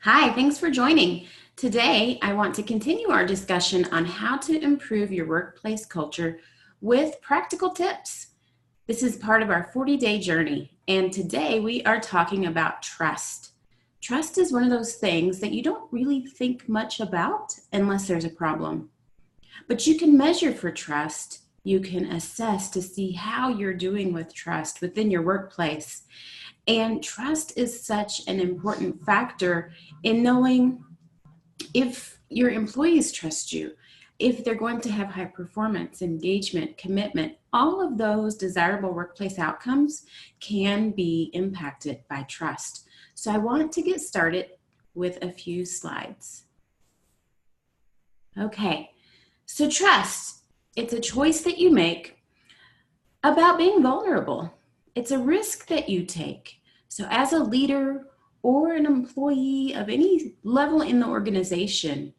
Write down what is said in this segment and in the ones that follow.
Hi, thanks for joining. Today, I want to continue our discussion on how to improve your workplace culture with practical tips. This is part of our 40-day journey, and today we are talking about trust. Trust is one of those things that you don't really think much about unless there's a problem. But you can measure for trust. You can assess to see how you're doing with trust within your workplace. And trust is such an important factor in knowing if your employees trust you, if they're going to have high performance, engagement, commitment, all of those desirable workplace outcomes can be impacted by trust. So I want to get started with a few slides. Okay, so trust, it's a choice that you make about being vulnerable. It's a risk that you take. So as a leader or an employee of any level in the organization,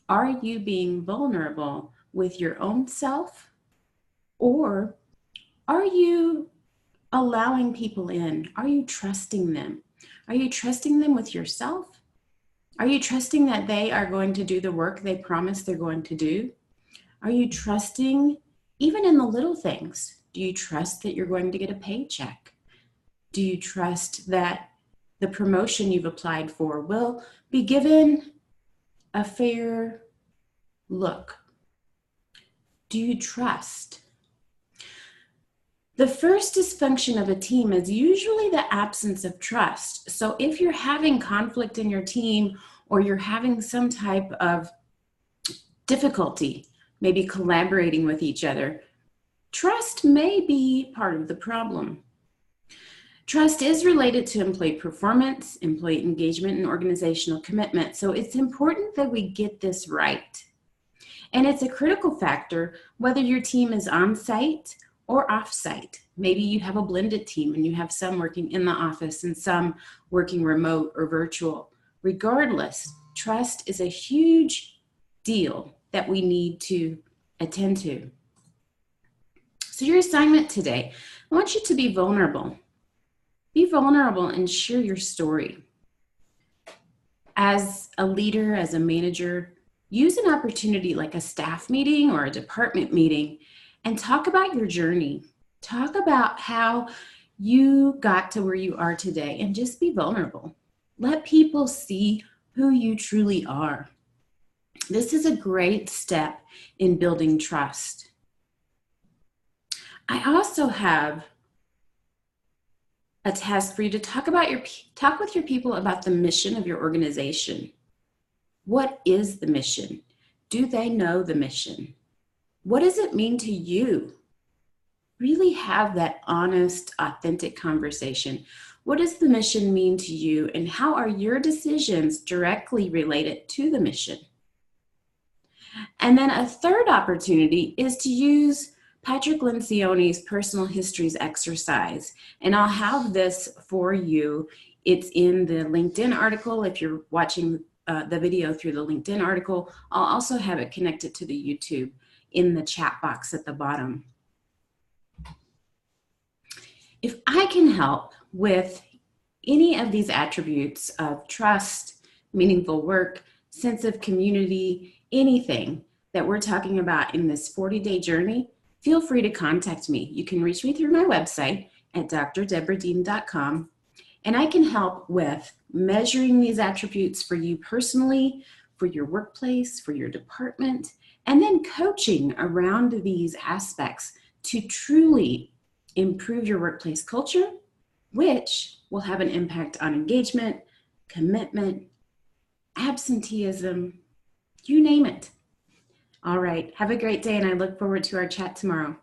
are you being vulnerable with your own self, or are you allowing people in? Are you trusting them? Are you trusting them with yourself? Are you trusting that they are going to do the work they promise they're going to do? Are you trusting even in the little things? Do you trust that you're going to get a paycheck? Do you trust that the promotion you've applied for will be given a fair look? Do you trust? The first dysfunction of a team is usually the absence of trust. So if you're having conflict in your team or you're having some type of difficulty, maybe collaborating with each other, trust may be part of the problem. Trust is related to employee performance, employee engagement, and organizational commitment. So it's important that we get this right. And it's a critical factor whether your team is on-site or off-site. Maybe you have a blended team and you have some working in the office and some working remote or virtual. Regardless, trust is a huge deal that we need to attend to. So your assignment today, I want you to be vulnerable. Be vulnerable and share your story. As a leader, as a manager, use an opportunity like a staff meeting or a department meeting and talk about your journey. Talk about how you got to where you are today and just be vulnerable. Let people see who you truly are. This is a great step in building trust. I also have a task for you to talk with your people about the mission of your organization. What is the mission? Do they know the mission? What does it mean to you? Really have that honest, authentic conversation. What does the mission mean to you, and how are your decisions directly related to the mission? And then a third opportunity is to use Patrick Lencioni's personal histories exercise. And I'll have this for you. It's in the LinkedIn article. If you're watching the video through the LinkedIn article, I'll also have it connected to the YouTube in the chat box at the bottom. If I can help with any of these attributes of trust, meaningful work, sense of community, anything that we're talking about in this 40-day journey, feel free to contact me. You can reach me through my website at drdeborahdean.com, and I can help with measuring these attributes for you personally, for your workplace, for your department, and then coaching around these aspects to truly improve your workplace culture, which will have an impact on engagement, commitment, absenteeism, you name it. All right, have a great day, and I look forward to our chat tomorrow.